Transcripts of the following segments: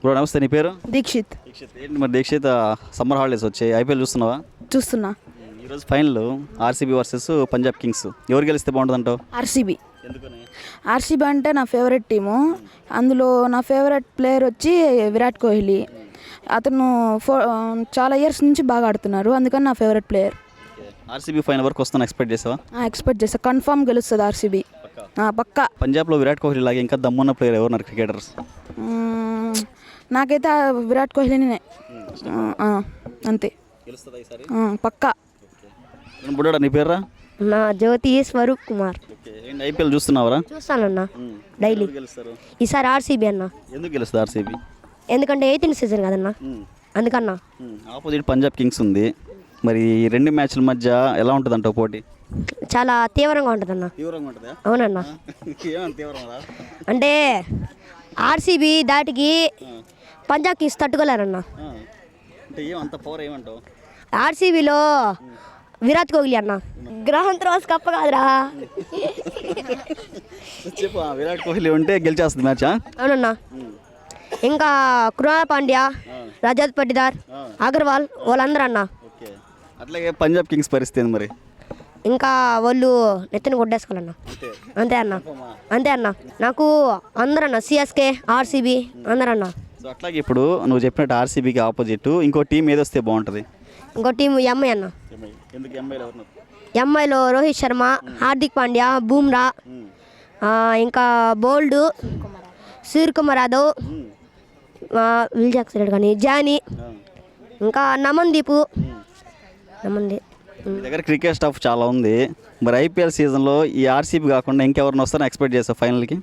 Bro నమస్తే, నీ పేరు? దీక్షిత్. ఏంటి మరి దీక్షిత్, సమ్మర్ హాలిడేస్ వచ్చాయి, ఐపీఎల్ చూస్తున్నావా? చూస్తున్నా. ఈరోజు final RCB versus Punjab Kings. ఎవరు గెలిస్తే బాగుంటుంది అంటావు? ఆర్సీబీ. ఎందుకని? ఆర్సీబీ అంటే నా ఫేవరెట్ టీము. అందులో నా ఫేవరెట్ ప్లేయర్ వచ్చి విరాట్ కోహ్లీ. అతను చాలా ఇయర్స్ నుంచి బాగా ఆడుతున్నారు, అందుకని నా ఫేవరెట్ ప్లేయర్. ఆర్సీబీ ఫైనల్ వరకు వస్తాను ఎక్స్పెక్ట్ చేసావా? ఎక్స్పెక్ట్ చేస్తా, కన్ఫామ్ గెలుస్తుంది ఆర్సీబీ పక్కా. పంజాబ్లో విరాట్ కోహ్లీ లాగా ఇంకా దమ్మున్న ప్లేయర్ ఎవరున్నారు క్రికెటర్స్? నాకైతే విరాట్ కోహ్లీనే అంతే, పక్కా. బుడ్డా, నీ పేర్రా? నా జ్యోతి స్వరూప్ కుమార్. ఏంటి ఐపీఎల్ చూస్తున్నావరా? చూస్తానన్నా డైలీ. ఈసారి ఆర్సీబీ అన్న. ఎందుకు గెలుస్తుంది ఆర్సీబీ? ఎందుకంటే 18th సీజన్ కదన్నా, అందుకన్నా. ఆపోజిట్ పంజాబ్ కింగ్స్ ఉంది, మరి ఈ రెండు మ్యాచ్ల మధ్య ఎలా ఉంటుంది అంటావు పోటీ? చాలా తీవ్రంగా ఉంటుంది అన్న. అవునన్నా. అంటే ఆర్సీబీ దాటికి పంజాబ్ కింగ్స్ తట్టుకోలేరన్న. ఆర్సీబీలో విరాట్ కోహ్లీ అన్న గ్రహం త్రోస్ కప్ప కాదురా. విరాట్ కోహ్లీ ఉంటే గెలిచేస్తుంది మ్యాచ్. అవునన్నా. ఇంకా కృణాల్ పాండ్యా, రజత్ పటిదార్, అగర్వాల్ వాళ్ళందరూ అన్న. అట్లాగే పంజాబ్ కింగ్స్ పరిస్థితి మరి? ఇంకా వాళ్ళు నెత్తిని కొట్టేసుకోవాలన్న. అంతే అన్న, అంతే అన్న. నాకు అందరన్న సిఎస్కే, ఆర్సీబీ అందరన్న. సో అట్లాగే ఇప్పుడు నువ్వు చెప్పినట్టు ఆర్సీబీకి ఆపోజిట్ ఇంకో టీం ఏదొస్తే బాగుంటుంది? ఇంకో టీం ఎంఐ అన్న. ఎంఐలో రోహిత్ శర్మ, హార్దిక్ పాండ్యా, బూమ్రా, ఇంకా బోల్డ్, సూర్యకుమార్ యాదవ్, విల్ జాక్సన్ కానీ జానీ, ఇంకా నమన్దీప్. మీ దగ్గర క్రికెట్ స్టాఫ్ చాలా ఉంది, మరి ఐపీఎల్ సీజన్లో ఈ ఆర్సీబీ కాకుండా ఇంకెవరిని వస్తారని ఎక్స్పెక్ట్ చేస్తావు ఫైనల్కి?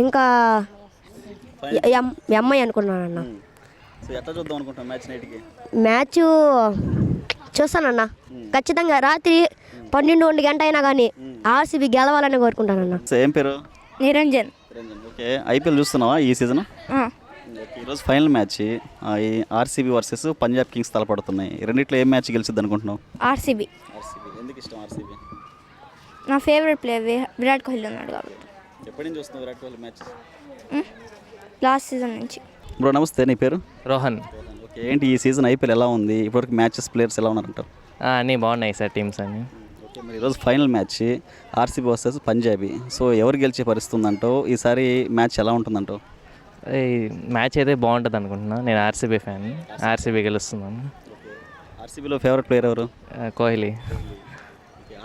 ఇంకా ఎంఐ అనుకున్నానన్న. ఎట్లా చూద్దాం అనుకుంటున్నాను మ్యాచ్ నైట్కి? మ్యాచ్ చూస్తానన్నా ఖచ్చితంగా. రాత్రి 12-1 గంట అయినా కానీ ఆర్సీబీ గెలవాలని కోరుకుంటానన్న. ఏం పేరు? నిరంజన్. ఓకే, ఐపీఎల్ చూస్తున్నావా ఈ సీజన్? ఈరోజు final match RCB versus Punjab Kings తలపడుతున్నాయి. రెండిట్లో ఏం మ్యాచ్ గెలిచిద్ది అనుకుంటున్నావు? ఆర్సీబీ. ఎందుకు ఇష్టం ఆర్సీబీ? నా ఫేవరెట్ ప్లేయర్ విరాట్ కోహ్లీ ఉన్నాడు కాబట్టి. ఎప్పటి నుంచి వస్తున్నావు Virat Kohli match? Last season నుంచి. బ్రో నమస్తే, నీ పేరు? రోహన్. ఓకే, ఏంటి ఈ సీజన్ ఐపీఎల్ ఎలా ఉంది? ఇప్పటివరకు మ్యాచెస్ ప్లేయర్స్ ఎలా ఉన్నారంటారు? అన్నీ బాగున్నాయి సార్ టీమ్స్ అన్నీ. ఓకే, మరి ఈరోజు final match RCB versus Punjabi. So ఎవరు గెలిచే పరిస్థితి ఉందంటావు? ఈసారి మ్యాచ్ ఎలా ఉంటుందంటావు? ఈ మ్యాచ్ అయితే బాగుంటుంది అనుకుంటున్నా. నేను ఆర్సీబీ ఫ్యాన్, ఆర్సీబీ గెలుస్తున్నాను. ఆర్సీబీలో ఫేవరెట్ ప్లేయర్ ఎవరు? కోహ్లీ.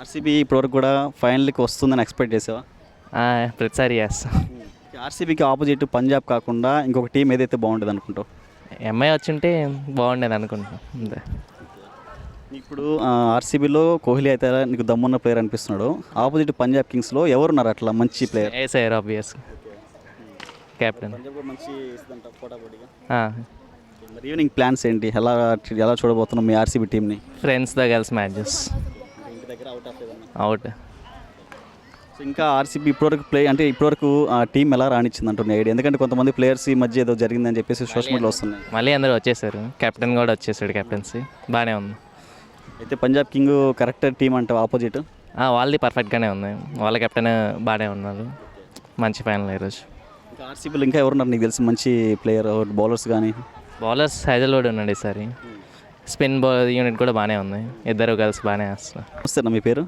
ఆర్సీబీ ఇప్పటివరకు కూడా ఫైనల్కి వస్తుందని ఎక్స్పెక్ట్ చేసావా? ప్రతిసారి చేస్తా. ఆర్సీబీకి ఆపోజిట్ పంజాబ్ కాకుండా ఇంకొక టీం ఏదైతే బాగుంటుంది అనుకుంటావు? ఎంఐ వచ్చుంటే బాగుండేది అనుకుంటున్నాను అంతే. ఇప్పుడు ఆర్సీబీలో కోహ్లీ అయితే నీకు దమ్మున్న ప్లేయర్ అనిపిస్తున్నాడు. ఆపోజిట్ పంజాబ్ కింగ్స్లో ఎవరున్నారు అట్లా మంచి ప్లేయర్? ఏసైర్ ఆబ్వియస్ కెప్టెన్. ఈవినింగ్ ప్లాన్స్ ఏంటి? ఎలా చూడబోతున్నాం మీ ఆర్సీబీ టీంని? ఫ్రెండ్స్తో కలిసి మ్యాచెస్. అవుట్. సో ఇంకా ఆర్సీబీ ఇప్పటివరకు ఆ టీం ఎలా రానిచ్చింది అంటున్న ఐడియా? ఎందుకంటే కొంతమంది ప్లేయర్స్ ఈ మధ్య ఏదో జరిగిందని చెప్పేసి సోషల్ మీడియాలో వస్తున్నాయి. మళ్ళీ అందరూ వచ్చేసారు, కెప్టెన్ కూడా వచ్చేసాడు, కెప్టెన్సీ బాగానే ఉంది. అయితే పంజాబ్ కింగ్ కరెక్ట్ టీం అంటే ఆపోజిట్ వాళ్ళది పర్ఫెక్ట్గానే ఉంది, వాళ్ళ కెప్టెన్ బాగానే ఉన్నారు. మంచి ఫైనల్ ఈరోజు. ఇంకా ఆర్సీబీలో ఇంకా ఎవరున్నారు నీకు తెలిసి మంచి ప్లేయర్? బౌలర్స్ కానీ? బౌలర్స్ హైదరాబాద్ ఉన్నాడు ఈసారి. స్పిన్ బౌలర్ యూనిట్ కూడా బాగానే ఉంది, ఇద్దరు కలిసి బాగానే వేస్తున్నారు. వస్తారా? మీ పేరు?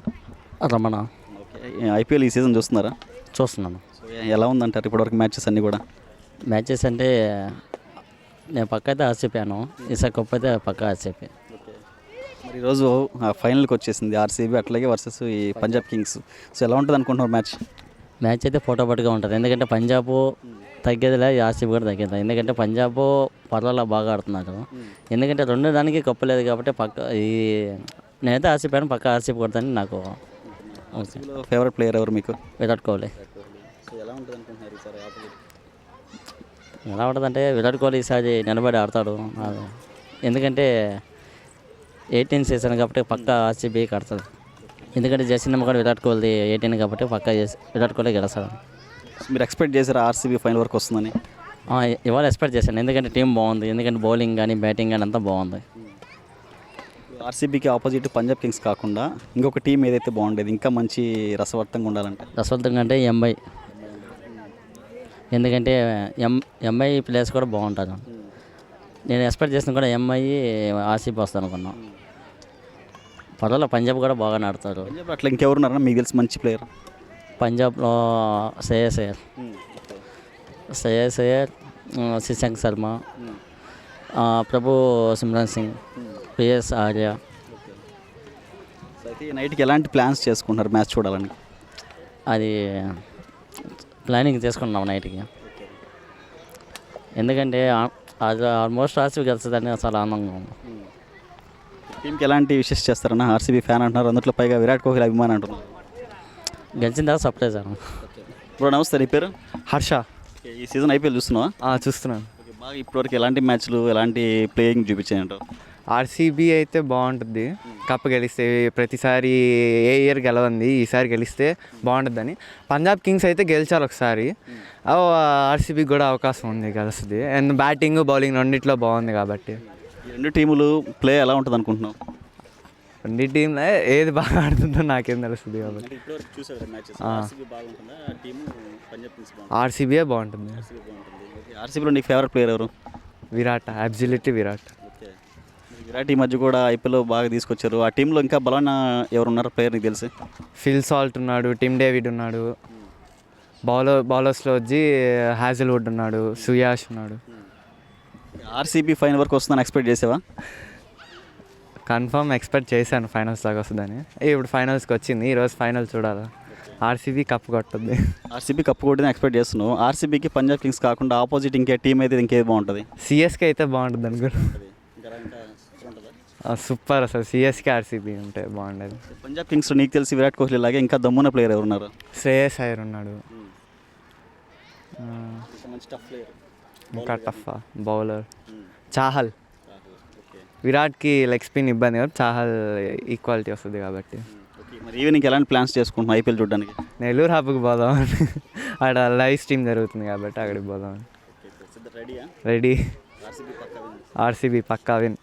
రమణ. ఓకే, ఐపీఎల్ ఈ సీజన్ చూస్తున్నారా? చూస్తున్నాను. ఎలా ఉందంటారు ఇప్పటివరకు మ్యాచెస్ అన్నీ కూడా? మ్యాచెస్ అంటే నేను పక్క అయితే ఆర్సీపీను, ఈసారి గొప్ప అయితే పక్క ఆర్సీపీ. మరి ఈరోజు ఫైనల్కి వచ్చేసింది ఆర్సీబీ అట్లాగే వర్సెస్ ఈ పంజాబ్ కింగ్స్. సో ఎలా ఉంటుంది అనుకుంటున్నారు మ్యాచ్? మ్యాచ్ అయితే పోటాపోటీగా ఉంటుంది, ఎందుకంటే పంజాబ్ తగ్గేదిలే, ఆర్సీబీ కూడా తగ్గేది. ఎందుకంటే పంజాబ్ పర్వాలా బాగా ఆడుతున్నారు, ఎందుకంటే రెండు దానికి కప్పలేదు కాబట్టి నేనైతే ఆర్సీపీ పక్క ఆర్సీపీ కొడతాను. నాకు ఫేవరెట్ ప్లేయర్ ఎవరు మీకు? విరాట్ కోహ్లీ. ఎలా ఉంటుంది అనుకుంటున్నారు ఈసారి ఆపోజిట్? ఎలా ఉంటుందంటే విరాట్ కోహ్లీ ఈసారి నిలబడి ఆడతాడు, ఎందుకంటే 18th సీజన్ కాబట్టి పక్క ఆర్సీబీ కడతాడు. ఎందుకంటే జెర్సీ నెంబర్ కూడా విరాట్ కోహ్లీ 18 కాబట్టి పక్క విరాట్ కోహ్లీ గెలుస్తాడు. మీరు ఎక్స్పెక్ట్ చేశారా ఆర్సీబీ ఫైనల్ వరకు వస్తుందని? ఇవాళ ఎక్స్పెక్ట్ చేశాను, ఎందుకంటే టీం బాగుంది, ఎందుకంటే బౌలింగ్ కానీ బ్యాటింగ్ కానీ అంతా బాగుంది. ఆర్సీబీకి ఆపోజిట్ పంజాబ్ కింగ్స్ కాకుండా ఇంకొక టీం ఏదైతే బాగుండేది ఇంకా మంచి రసవర్తంగా ఉండాలంటే? రసవంతంగా అంటే ఎంఐ. ఎందుకంటే ఎంఐ ప్లేయర్స్ కూడా బాగుంటారు. నేను ఎక్స్పెక్ట్ చేసిన కూడా ఎంఐ ఆర్సీబీ వస్తాను అనుకున్నాను. పర్వాలేదు, పంజాబ్ కూడా బాగా ఆడతారు. పంజాబ్ అట్లా ఇంకెవరున్నారన్నా మీకు తెలిసి మంచి ప్లేయర్? పంజాబ్లో శ్రేయస్ అయ్యర్, శశాంక్ శర్మ, ప్రభు సిమ్రాన్ సింగ్, పిఎస్ ఆర్య. అయితే నైట్కి ఎలాంటి ప్లాన్స్ చేసుకుంటున్నారు మ్యాచ్ చూడాలని? అది ప్లానింగ్ చేసుకున్నాం నైట్కి. ఎందుకంటే అది ఆల్మోస్ట్ ఆర్సీబీ గెలుస్తుందని చాలా ఆనందంగా ఉంది. టీంకి ఎలాంటి విషెస్ చేస్తారన్న? ఆర్సీబీ ఫ్యాన్ అంటున్నారు, అందులో పైగా విరాట్ కోహ్లీ అభిమాని అంటున్నారు. గెలిచిన తర్వాత సర్ప్రైజ్ అన్న. బ్రో నమస్తే, నీ పేరు? హర్ష. ఈ సీజన్ ఐపీఎల్ చూస్తున్నావా? చూస్తున్నాను. బాగా ఇప్పటివరకు ఎలాంటి మ్యాచ్లు ఎలాంటి ప్లేయింగ్ చూపించాయంటావు? ఆర్సీబీ అయితే బాగుంటుంది. కప్ గెలిస్తే ప్రతిసారి ఏ ఇయర్ గెలవంది, ఈసారి గెలిస్తే బాగుంటుందని. పంజాబ్ కింగ్స్ అయితే గెలిచారు ఒకసారి. ఆర్సీబీ కూడా అవకాశం ఉంది, గెలుస్తుంది. అండ్ బ్యాటింగ్ బౌలింగ్ రెండిట్లో బాగుంది కాబట్టి. ఈ రెండు టీములు ప్లే ఎలా ఉంటుంది అనుకుంటున్నావు? రెండు టీంలో ఏది బాగా ఆడుతుందో నాకేం తెలుస్తుంది కాబట్టి ఆర్సీబీయే బాగుంటుంది. ఆర్సీబీలో నీకు ఫేవరెట్ ప్లేయర్ ఎవరు? విరాట్, అబ్సల్యూట్లీ విరాట్. విరాట్ ఈ మధ్య కూడా ఐపీఎల్లో బాగా తీసుకొచ్చారు. ఆ టీంలో ఇంకా బలమైన ఎవరు ఉన్నారు ప్లేయర్ నీకు తెలిసి? ఫిల్ సాల్ట్ ఉన్నాడు, టిమ్ డేవిడ్ ఉన్నాడు, బౌలర్స్లో వచ్చి హ్యాజల్వుడ్ ఉన్నాడు, సుయాష్ ఉన్నాడు. ఆర్సీబీ ఫైనల్ వరకు వస్తుందని ఎక్స్పెక్ట్ చేసావా? కన్ఫర్మ్ ఎక్స్పెక్ట్ చేశాను ఫైనల్స్ దాకా వస్తుందని. ఇప్పుడు ఫైనల్స్కి వచ్చింది, ఈరోజు ఫైనల్ చూడాలి. ఆర్సీబీ కప్ కొట్టుద్ది. ఆర్సీబీ కప్ కొట్టిందని ఎక్స్పెక్ట్ చేస్తున్నావు. ఆర్సీబీకి పంజాబ్ కింగ్స్ కాకుండా ఆపోజిట్ ఇంకే టీం అయితే ఇంకేది బాగుంటుంది? సిఎస్కే అయితే బాగుంటుంది అనుకుంటా. సూపర్, అసలు సిఎస్కే ఆర్సీబీ ఉంటే బాగుండేది. పంజాబ్ కింగ్స్లో నీకు తెలిసి విరాట్ కోహ్లీ లాగే ఇంకా దమ్మున్న ప్లేయర్ ఎవరున్నారు? శ్రేయస్ అయ్యర్ ఉన్నాడు. ఇంకా టఫ్ బౌలర్ చాహల్. విరాట్కి లెగ్ స్పిన్ ఇబ్బంది కదా, చాహల్ ఈక్వాలిటీ వస్తుంది కాబట్టి. మరి ఈవినింగ్ ఎలాంటి ప్లాన్స్ చేసుకుంటున్నాం ఐపీఎల్ చూడడానికి? నెల్లూరు హబ్కి పోదామని, అక్కడ లైవ్ స్ట్రీమ్ జరుగుతుంది కాబట్టి అక్కడికి పోదామని. రెడీ. ఆర్సీబీ పక్కా విన్.